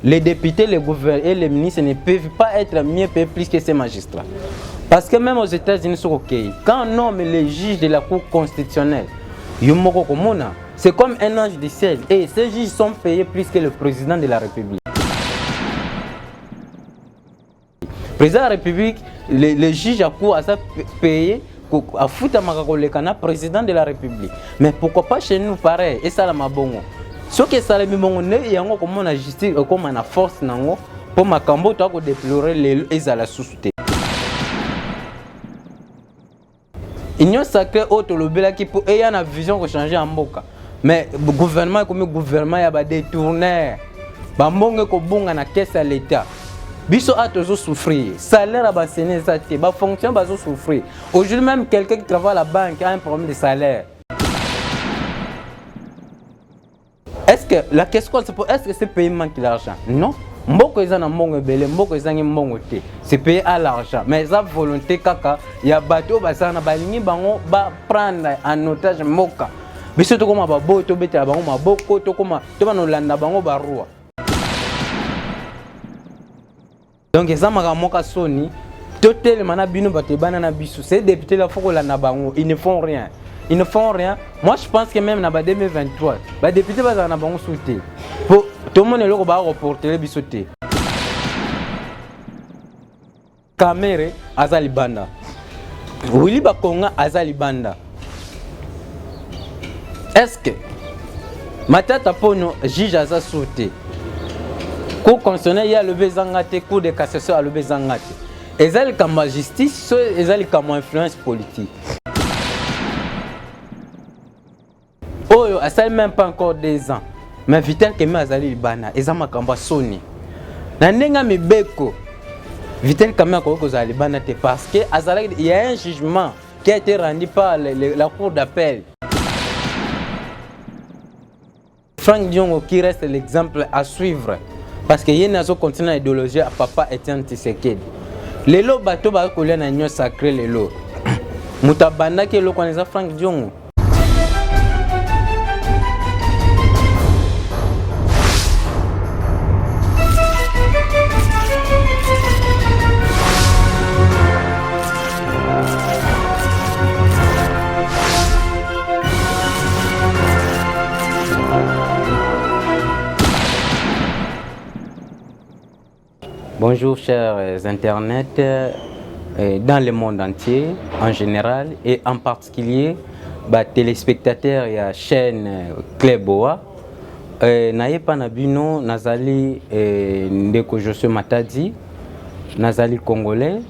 Les députés, les gouverneurs et les ministres ne peuvent pas être mieux payés plus que ces magistrats. Parce que même aux États-Unis, quand on nomme les juges de la Cour constitutionnelle, c'est comme un ange du ciel. Et ces juges sont payés plus que le président de la République. Le président de la République, les juges à Cour sont payés à foutre le président de la République. Mais pourquoi pas chez nous pareil? Et ça, la mabongo. Ce qui est ça, il y a une justice comme une force pour Makambo to déplorer les à la société. Union sacrée autre le bela qui pour y a une vision de changer en boka. Mais le gouvernement comme le gouvernement il va détourner. Ba mbonge ko bunga na caisse à l'état. Biso a toujours souffrir. Salaire ba séné ça té, ba fonction ba souffrir. Aujourd'hui même quelqu'un qui travaille à la banque a un problème de salaire. Est-ce que la question c'est est-ce que ce pays manque l'argent? Non. Mboko eza na mbongo belé, mboko eza ngi mbongo té. C'est payé à l'argent. Mais ça volonté kaka, ya bato basana balingi bango ba prendre en otage mboka. Biso to koma ba boto betela bango maboko to koma to bano landa bango ba roi. Donc eza maka soni totel mana bino bato bana na biso. Ces députés là faut ko landa bango, ils ne font rien. Ils ne font rien. Moi, je pense que même en 2023, les députés vont avoir un soutien. Tout le monde est là pour reporter les bisotés. Kamere Azalibanda. Willy Bakonga Azalibanda. Est-ce que Matata Pono juge Aza sauté? Cour constitutionnelle, il y a le Bezangate, Cour de cassation à le Bezangate. Ezali comme justice, ezali comme influence politique. Oh, ça même pas encore 2 ans. Mais Vital Keme Azali Libana, Ezama Kamba Soni. Nanenga Mibeko. Vital Keme Azali Libana, parce que il y a un jugement qui a été rendu par la cour d'appel. Franck Diongo qui reste l'exemple à suivre. Parce qu'il y a une continent idéologie à Papa Etienne Tshisekedi. Les lots bateaux va coller dans l'union sacrée les lots. Mutabanda qui est le connaissant Franck Diongo. Bonjour chers internautes dans le monde entier en général et en particulier téléspectateurs et la chaîne Cléboa. Naye Panabino, Nazali Ndeko Josué Matadi, Nazali Congolais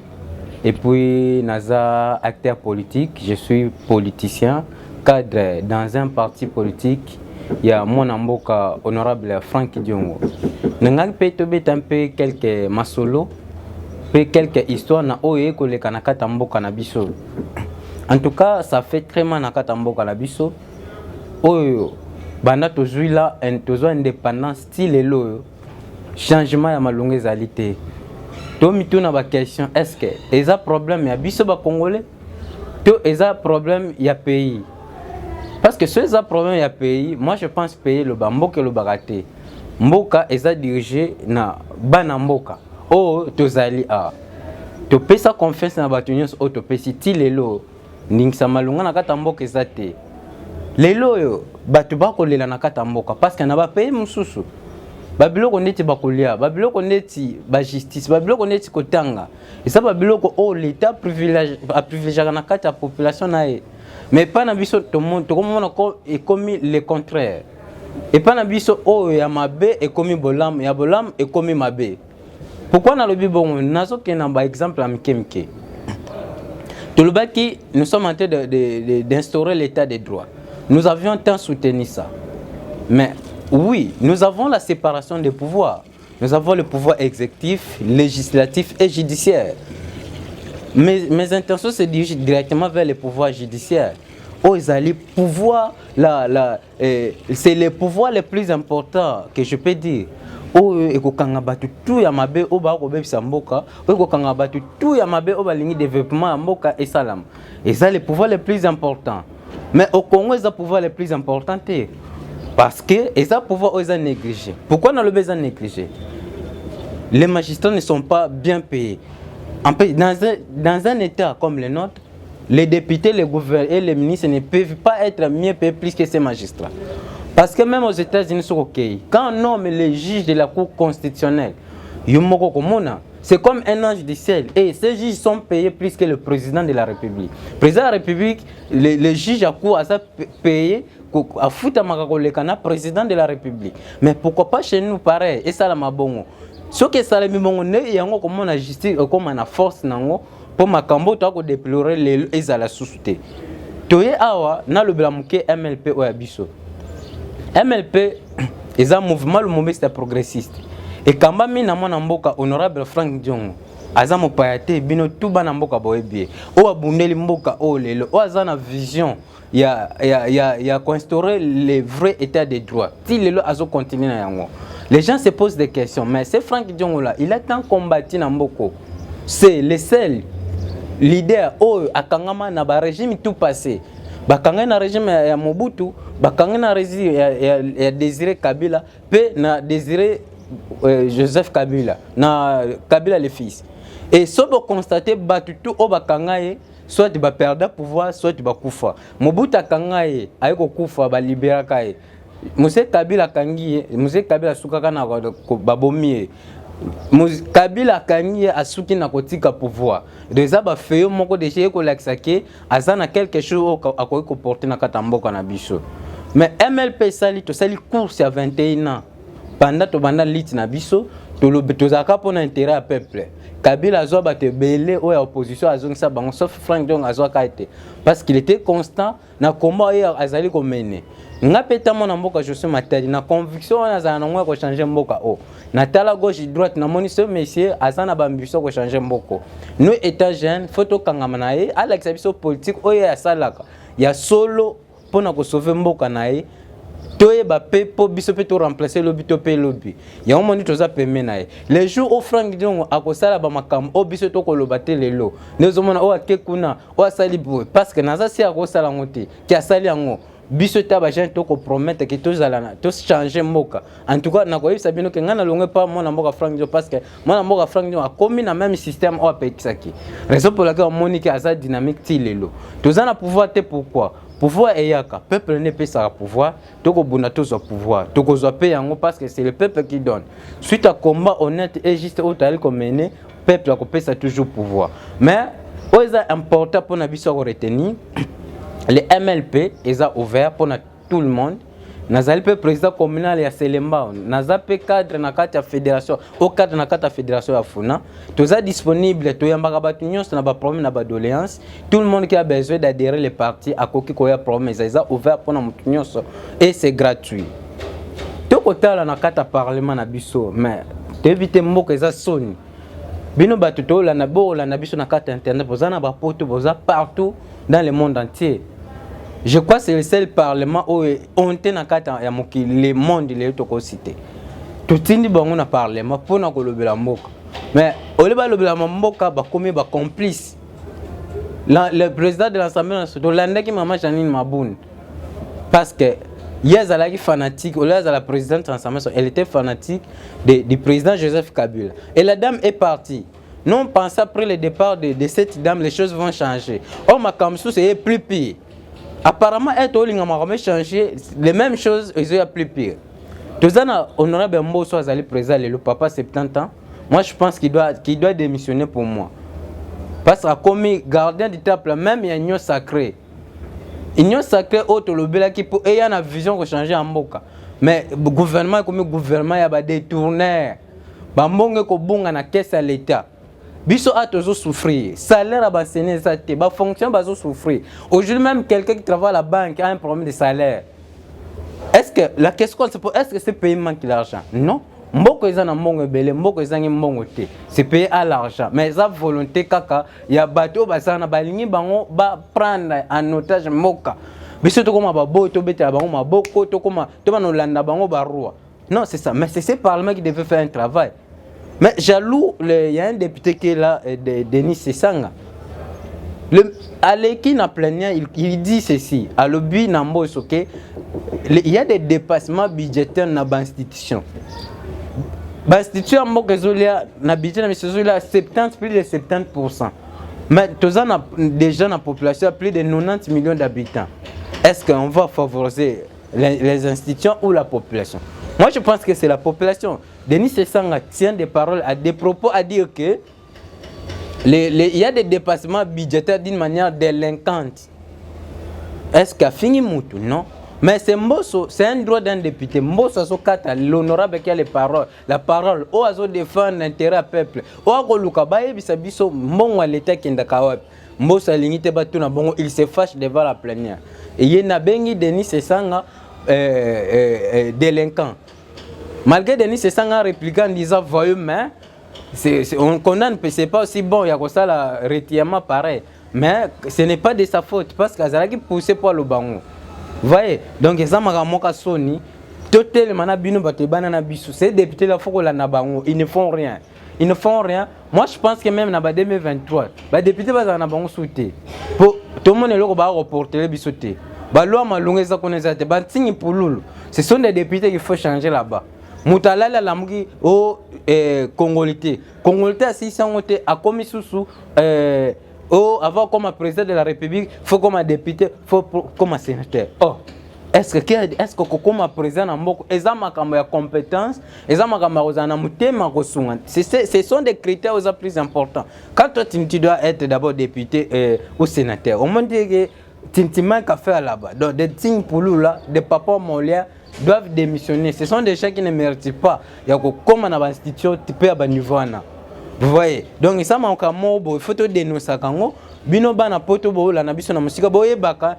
et puis Naza acteur politique, je suis politicien, cadre dans un parti politique. Il y a mon amboka honorable Franck Diongo. Nangang peut-être un peu quelques masolo, quelques histoires na oye ko le kanakata mboka na biso. En tout cas, ça fait très mal na kata mboka na biso. Oyo banda tozui là tozo indépendance style lo changement ya malonga ezalité. To mituna ba question est-ce que eza problème ya biso ba congolais? To eza problème ya pays. Parce que ceux qui ont problème à payer, moi je pense payer le Mboka et le Baraté. Mboka est dirigé na bana Mboka. Oh, tozali a. Tu peux sa confiance dans la bataillon au to pesi ti lelo. Ningsa malunga na kata Mboka ezate. Lelo yo batu ba kolela na kata Mboka parce que na ba payer mususu. Babilo ko neti ba kolia, babilo ko neti ba justice, babilo ko neti kotanga. Et ça babilo ko oh l'état privilège na kata population na e. Mais pas dans biso tout le monde est commis le contraire. Et pas dans biso oh ya mabe est commis bolam, ya bolam est commis mabe. Pourquoi dans le bibon nazo qui n'a pas exemple à mkemke. Tout le baki nous sommes en train d'instaurer l'état des droits. Nous avions tant soutenu ça. Mais oui, nous avons la séparation des pouvoirs. Nous avons le pouvoir exécutif, législatif et judiciaire. Mes intentions se dirigent directement vers le pouvoir judiciaire. Oh, pouvoir, c'est le pouvoir le plus important que je peux dire. Oh, et tout yamabe au bas au samboka, tout yamabe au balingi développement mboka et salam. Et ça le pouvoir le plus important. Mais au Congo, c'est le pouvoir le plus important. Parce que ça pouvoir ils ont négligé. Pourquoi on a le besoin de négliger? les magistrats ne sont pas bien payés. Dans un État comme le nôtre, les députés, les gouverneurs et les ministres ne peuvent pas être mieux payés plus que ces magistrats. Parce que même aux États-Unis, c'est OK. Quand on nomme les juges de la Cour constitutionnelle, c'est comme un ange du ciel. Et ces juges sont payés plus que le président de la République. Le président de la République, les juges à Cour sont payés à foutre le président de la République. Mais pourquoi pas chez nous pareil? Et ça, la mabongo. Ce que ça la mibongo, il y a comme la justice, comme la force, pour ma cambo, tu as déplorer les à la société. Toye awa, na le blamuke MLP ou abisso. MLP, ils ont un mouvement, le mouvement c'est progressiste. Et quand je suis honorable Frank Diongo, aza mopayate bino tuba na mboka boyebi o abundeli mboka o lelo o aza na vision ya instaurer les vrais états de droit ti lelo azo continuer na yango. Les gens se posent des questions, mais c'est Frank Diongo là, il a tant combattu na mboko, c'est le seul leader o akangama na ba régime tout passé, bakanga na régime ya Mobutu, bakanga na régime ya Désiré Kabila pe na Désiré Joseph Kabila, na Kabila le fils. Et si vous constatez que tout le soit tu vas perdre pouvoir, soit tu vas koufa. Mobutu kangaye, ayeko koufa ba libéra kaye. Mose Kabila kangiye, Mose Kabila sukaka na babomiye. Kabila kangiye asuki na kotika pouvoir. Déjà ba feyo moko déjà ko laksake, azana quelque chose akoki porter na katamboka na biso. Mais MLP sali to sali course à 21 ans. Pendant to banda lit na biso, to lo betozaka pour intérêt à peuple. Kabila azwa bate belé ou opposition azongisa bango sauf Frank Diongo azwa kaite parce qu'il était constant na combat hier azali ko mener. Nga peta mona mboka je suis matadi na conviction na za na ngwa ko changer mboka o. Na tala gauche droite na moni ce monsieur azana ba ambition ko changer mboko. Nous étant jeunes, photo kangama na ye Alex biso politique o ya salaka. Ya solo pona ko sauver mboka na ye. Toye ba pepo biso pe to remplacer lobby to pe lobby ya omoni toza peme na ye les jours au Frank Diongo akosala ba makam o biso to ko lobate lelo nezomona o akekuna o asali boy parce que naza si akosala ngote ki asali yango biso ta ba gente to ko promettre que tozala na to changer mboka en tout cas na ko yebisa bino ke ngana longwe pa mona mboka Frank Diongo parce que mona mboka Frank Diongo akomi na même système o apekisaki raison pour laquelle omoni ke asa dynamique ti lelo tozana pouvoir te pourquoi pouvoir eyaka, peuple ne peut pas pouvoir, toko buna tozo pouvoir, toko zo paye yango parce que c'est le peuple qui donne. Suite à combat honnête et juste au tali comme mené, peuple a coupé ça toujours pouvoir. Mais c'est important pour na biso retenir les MLP ils ont ouvert pour tout le monde. Nazali pe président communal ya Selemba, nazape cadre na kati ya fédération, au cadre na kati ya fédération ya Funa, toza disponible, toyambaka batu nyonso na ba problème na ba doléance, tout le monde qui a besoin d'adhérer les partis à koki koya problème, ils ont ouvert pour na mutu nyonso et c'est gratuit. To kotala na kati ya parlement na biso, mais éviter mboka eza soni. Bino batu to la na bo la na biso na kati internet, bozana ba poto boza partout dans le monde entier. Je crois que c'est le seul parlement où on est dans le monde qui est cité. Tout le monde est dans le parlement pour nous le mboka. Mais au lieu de le mboka, il y a complice. Le président de l'Assemblée nationale, qui m'a Janine Maboun. Parce que il y a des fanatiques, au lieu de la présidente de l'Assemblée nationale, elle était fanatique du président Joseph Kabila. Et la dame est partie. Nous on pensait après le départ de cette dame, les choses vont changer. Oh, ma Kamsou, c'est plus pire. Apparemment, elle a changé les mêmes choses, ils ont plus pire. Tous ans, honorable Mbosso Azali président, le papa 70 ans. Moi, je pense qu'il doit démissionner pour moi. Parce que comme gardien du temple, même il y a une union sacrée. Une union sacrée, autre le bel qui peut y a une vision de changer en Mboka. Mais le gouvernement, comme le gouvernement, il y a des tournaires. Bambonge ko bunga na caisse à l'État. Biso a toujours souffrir. Salaire à bassener ça te. Ba fonction bazo souffrir. Aujourd'hui même quelqu'un qui travaille à la banque a un problème de salaire. Est-ce que la question c'est pour est-ce que c'est payé manque l'argent? Non. Mboko ezana mbongo belé, mboko ezangi mbongo te. C'est payé à l'argent. Mais ça volonté kaka ya bato basana balingi bango ba prendre en otage mboka. Biso to koma ba boto betela bango maboko to koma to ba no landa bango ba roi. Non, c'est ça. Mais c'est ce parlement qui devait faire un travail. Mais jaloux, il y a un député qui est là, Denis Sessanga. Aleki na plénière, il dit ceci. À l'objet Nambo Soke, il y a des dépassements budgétaires dans l'institution. L'institution na budget na 70 plus de 70%. Mais tous ans déjà la population plus de 90 millions d'habitants. Est-ce qu'on va favoriser les institutions ou la population? Moi je pense que c'est la population. Denis Sessanga tient des paroles à des propos à dire que il y a des dépassements budgétaires d'une manière délinquante. Est-ce qu'il a fini Moutou? Non. Mais c'est Mbosso, c'est un droit d'un député. Mbosso a l'honorable qui a les paroles. La parole, ou à défendre l'intérêt du peuple. Ou à Lukabaye, bisabiso, mon à l'état qui est d'accord. Mbosso a limité Batuna, bon, il se fâche devant la plénière. Et il y a Bengi Denis Sessanga délinquant. Malgré Denis Sessanga répliquant en disant voyeux, mais on condamne, c'est pas aussi bon, il y a ça la retirement pareil. Mais ce n'est pas de sa faute parce qu'il a poussé pour le bango. Vous voyez, donc ça m'a ramonté Sony. Tout le monde bino batebana bisu. Ces députés là faut la nabango, ils ne font rien. Ils ne font rien. Moi je pense que même dans 2023, les députés va na bango souté. Pour tout le monde est là va reporter bisu té. Ba loi malunga za connaître ba tingi pululu. Ce sont des députés qu'il faut changer là-bas. Moutalala lamugi au congolité. Congolité si ça on était à commis sous oh, avant comme président de la République, il faut comme député, il faut comme sénateur. Oh, est-ce que comme président de la compétence, ce sont des critères les plus importants. Quand toi tu dois être d'abord député ou sénateur, on me dit que tu manques à faire là-bas. Donc des signes pour nous là, des papas moliens doivent démissionner. Ce sont des gens qui ne méritent pas. Il y a comme dans l'institution, tu peux à niveau. Vous voyez, donc ça m'a encore il faut te dénoncer quand bino bana poto bo la na biso na musika boye baka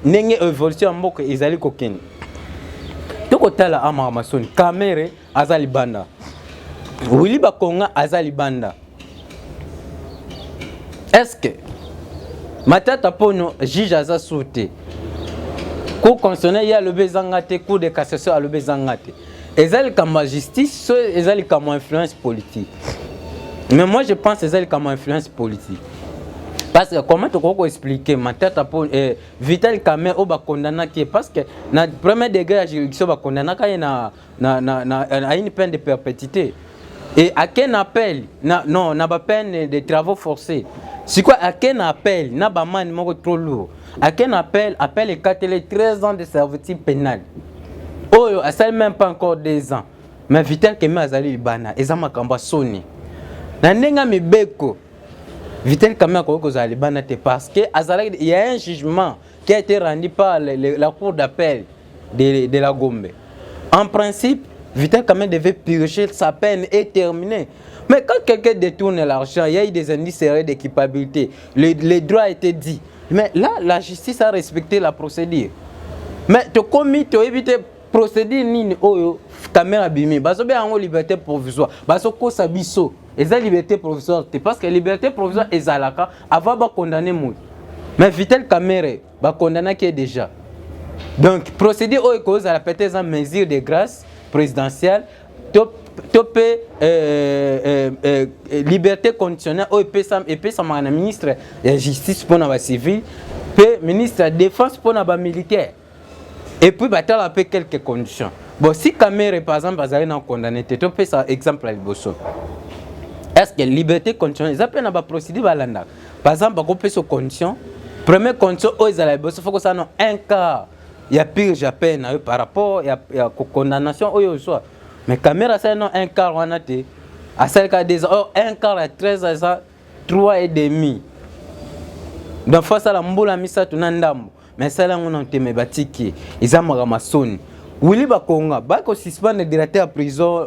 nenge évolution mboko ezali kokeni to kotala ama masoni kamere azali banda wili bakonga azali banda. Est-ce que matata pono juge aza sauté ko constitutionnel ya le bezangate cour de cassation a le bezangate ezali comme justice ezali comme influence politique. Mais moi je pense que c'est comme influence politique. Parce que comment tu peux expliquer ma tête pour Vital Kamerhe au condamné qui parce que na premier degré la juridiction va condamner à une peine de perpétuité. Et à quel appel non n'a pas peine de travaux forcés. C'est quoi à quel appel n'a pas man trop lourd. À quel appel les 13 ans de servitude pénale. Oh ça même pas encore 2 ans. Mais Vital Kamerhe azali bana ezama kamba soni. Nandenga mibeko Vital Kamerhe kozali bana te parce que il y a un jugement qui a été rendu par la cour d'appel de la Gombe. En principe, Vital Kamerhe devait purger sa peine et terminer. Mais quand quelqu'un détourne l'argent, il y a eu des indices d'équipabilité. Les droits étaient dit. Mais là, la justice a respecté la procédure. Mais tu commis, tu évité procédure ni oyo Kamerhe bimi. Baso be en liberté provisoire. Baso ko sabiso. Et la liberté provisoire, parce que la liberté provisoire est à la avant de condamner moun. Mais Vital Kamerhe va condamner qui est déjà. Donc, procéder aux causes à la peut-être en mesure de grâce présidentielle, topé liberté conditionnelle, et puis ça m'a ministre de la justice pour la civile, puis ministre de la défense pour la militaire. Et puis, il y a quelques conditions. Bon, si Kamerhe, par exemple, a condamné, tu peux ça exemple à l'Iboso. Est-ce que la liberté conditionnelle, ça peut pas procéder balanda. Par exemple, on peut se condition. Première condition, il faut que ça ait un quart. Il y a pire, j'ai peine par rapport à la condamnation. Mais Kamerhe, ça a un quart, on a été. À celle qui a des un quart à 13 à 3 et demi. Donc, face à la mboula misa tunandam. Mais ça là on a été batiki. Ils ont ramassé. Willy Bakonga, bako suspendre le directeur à prison,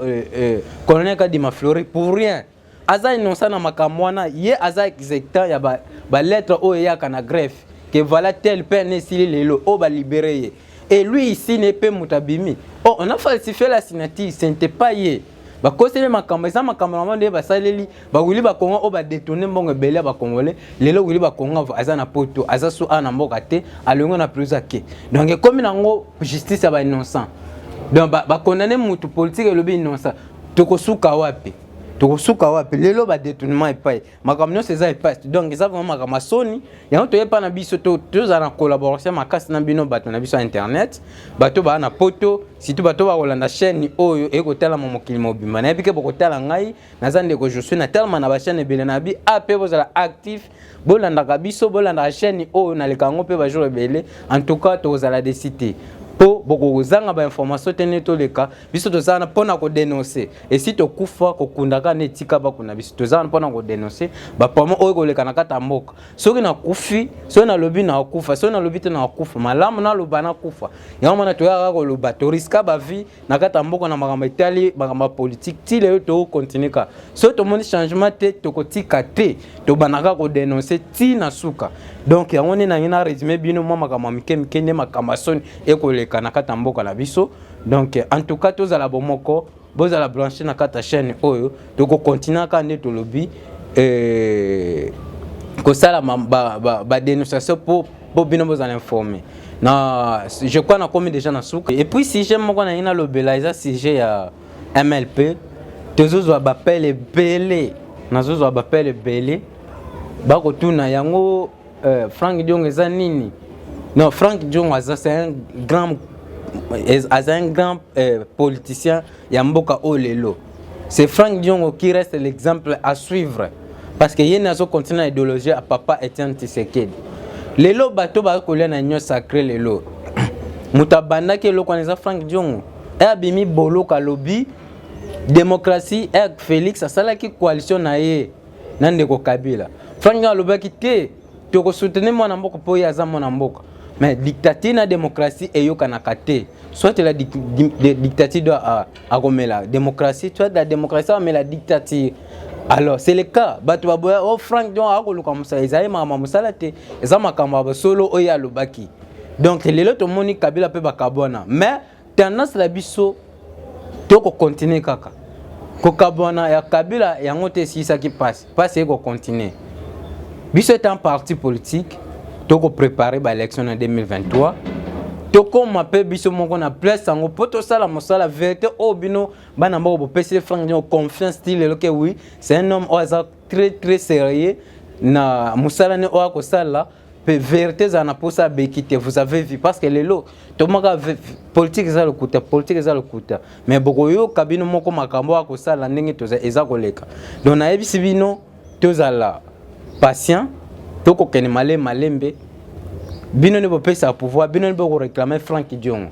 colonel Kadima Fleury pour rien. Aza innocent na makamwana, ye aza exécutant ya ba lettre o ya kana greffe que voilà tel peine s'il est le o ba libéré. Et lui ici n'est pas mutabimi. Oh, on a falsifié la signature, ce n'était pas ye. Ba kosele makambo za makambo de ba saleli ba Willy Bakonga o ba détourner mbongo belé ba congolais. Lelo Willy Bakonga aza na poto, aza su ana mboka te, alongo na prison ke. Donc comme nango justice ba innocent. Donc ba condamner mutu politique le bi innocent. Tokosuka wapi. tokosuka wapi lelo ba détournement epai makambo nyonso eza epai donc eza vraiment makambo soni yango toyepa na biso toza na collaboration makasi na bino bato na biso internet bato ba na poto surtout bato ba kolanda chaîne oyo ekotala mokili mobimba na yebike bokotala ngai naza ndeko je suis na tellement na ba chaîne ebele na bi ape bozala actif bolandaka biso bolanda chaîne oyo na lekango pe ba jour ebele en tout cas tozala de cité po boko zanga ba information tene to leka biso tozana pona ko dénoncer et si to kufa ko kundaka netika ba kuna biso tozana pona ko dénoncer ba pomo oyo ko leka na kata mboka soki na kufi so na lobi na kufa so na lobi te na kufa malamu na lobana kufa yango mana to ya ko loba to riska ba vie na kata mboka na makambo etali makambo politique ti le to continuer ka so to moni changement te to ko tika te to banaka ko dénoncer ti na suka donc yango ni na ngina résumé bino mo makambo mike ne makambo soni ekoleka na kata mboka na biso donc en tout cas tozala bomoko bozala branché na kata chaîne oyo toko continuer ka nde to lobby ko sala ba dénonciation pour bino bozala informer na je crois na comme déjà na souka et puis si j'aime moko na ina lobela eza sujet ya MLP tozozwa bapele belé nazozwa bapele belé bako tuna yango Frank Diong eza nini. Non, Frank Diong c'est un grand politicien Yamboka Olelo. C'est Frank Diong qui reste l'exemple à suivre parce que y a une continent idéologie à papa Etienne Tshisekedi. Lelo bato ba ko na nyo sacré lelo. Mutabanda ke lo connaît Frank Diong. Et abimi bolo ka lobby démocratie et Félix asala ki coalition na ye nande ko Kabila. Frank Diong lobaki te to soutenir mon mboka po ya za mon mboka. Mais dictature na démocratie et yokanaka te. Soit la dictature doit agomela démocratie, soit la démocratie mais la dictature. Alors c'est le cas. Bato baboya oh Frank Diong akoluka musa ezai mama musala te. Eza makamba ba solo oya lobaki. Donc lelo to moni Kabila pe bakabona. Mais tendance la biso to ko continuer kaka. Ko kabona ya Kabila yango te si ça qui passe ko continuer. Biso est un parti politique. Toko préparer l'élection en 2023. Toko m'appelle biso moko na place sango poto sala mosala vérité obino bana moko pesi Frank Diong confiance style que oui, c'est un homme très sérieux na mosala ne o ko sala pe vérité za na posa bekite vous avez vu parce que lelo to maka politique za le kuta mais boko yo kabino moko makambo ko sala ndenge toza eza koleka donc na yebisi bino tozala patient toko kene malembe bino ne bopesa pouvoir bino ne boko réclamer Frank Diong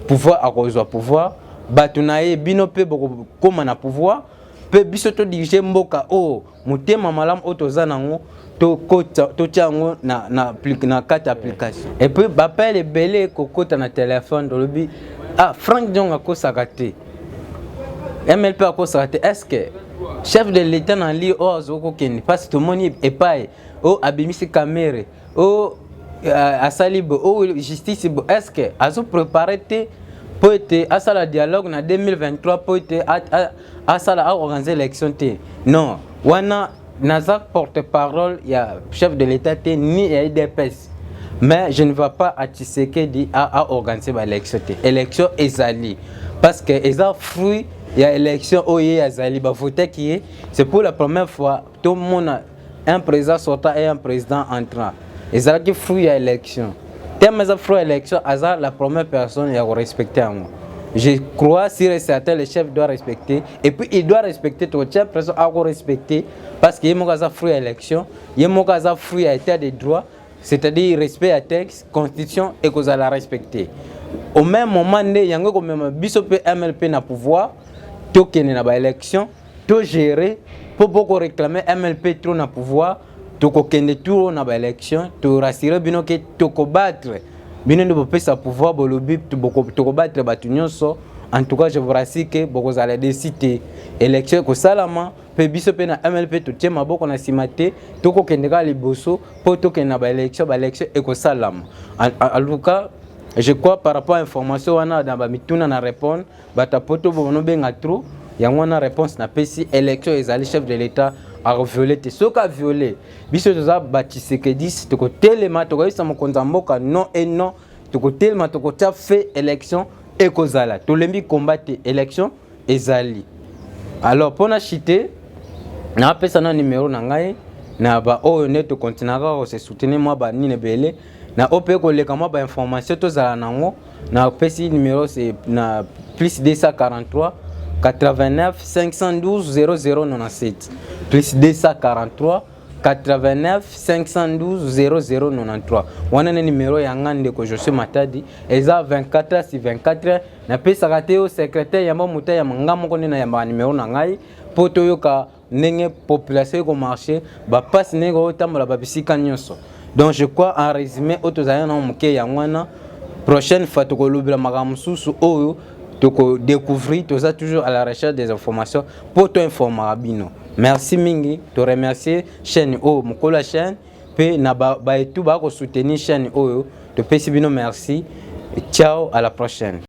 pouvoir akozwa pouvoir batunaye bino pe boko koma na pouvoir pe biso to diriger mboka o mutema malam otoza nango to kota to tiango na carte application et puis bapel belé kokota na téléphone do lobi ah Frank Diong akosaka te MLP akosaka te est-ce que chef de l'état na li o zoko keni parce que tout monde est pas o abimisi caméra o asalibo o justice est-ce que azo préparer te pour être à ça la dialogue en 2023 pour être à ça la organiser l'élection te non wana nazak porte-parole ya chef de l'état te ni IDPS mais je ne vais pas à Tshisekedi à organiser l'élection te élection ezali parce que eza fruit il y a élection oye azali ba voter qui est c'est pour la première fois tout le monde un président sortant et un président entrant ezali fruit à élection tellement ça fruit à élection azar la première personne à respecter moi je crois si certain le chef doit respecter et puis il doit respecter tout chef personne à respecter parce que yemo kaza fruit à élection yemo kaza fruit à état de droit c'est-à-dire respect à texte constitution et que ça la respecter au même moment né yango comme même biso pe MLP na pouvoir to kene na ba élection to gérer pour beaucoup réclamer MLP trop na pouvoir to ko kende tour na ba élection to rassurer bino ke to ko battre bino ne peut pas pouvoir bolobi to ko battre batu nyonso en tout cas je vous rassure que beaucoup allez décider élection ko salama pe biso pe na MLP to tiema boko na simate to ko kende ka liboso pour to kende na ba élection et ko salama en tout cas je crois par rapport à l'information wana dans ba mituna na répondre bata poto bono benga trop yango na réponse na pesi élection ezali chef de l'état a violé te soka violé biso toza Tshisekedi to ko telema to ko isa mokonza mboka non et non to ko telema to ko ta fait élection et kozala to lembi combattre élection ezali alors pona chité na pesa na numéro na ngai na ba oyo ne to continuera ko se soutenir moi ba ni nebele na ope ko leka moi ba information to zala nango na pesi numéro c'est na plus 243 89 512 0097 plus 243 89 512 0093 wana ne numéro ya ngande ko José Matadi eza 24 sur 24 na pesa kate au secrétaire ya momuta ya ngamo ko na ya numéro na ngai poto yoka nenge population ko marché ba passe nego tambola ba bisika nyonso. Donc je crois en résumé autozaya na muke ya ngwana prochaine fois to ko lubila magamususu oyo to ko découvrir to ça toujours à la recherche des informations pour to informer abino. Merci mingi, te remercier chaîne o mukolo la chaîne pe na ba etu ba ko soutenir chaîne oyo te pesi bino merci. Ciao, à la prochaine.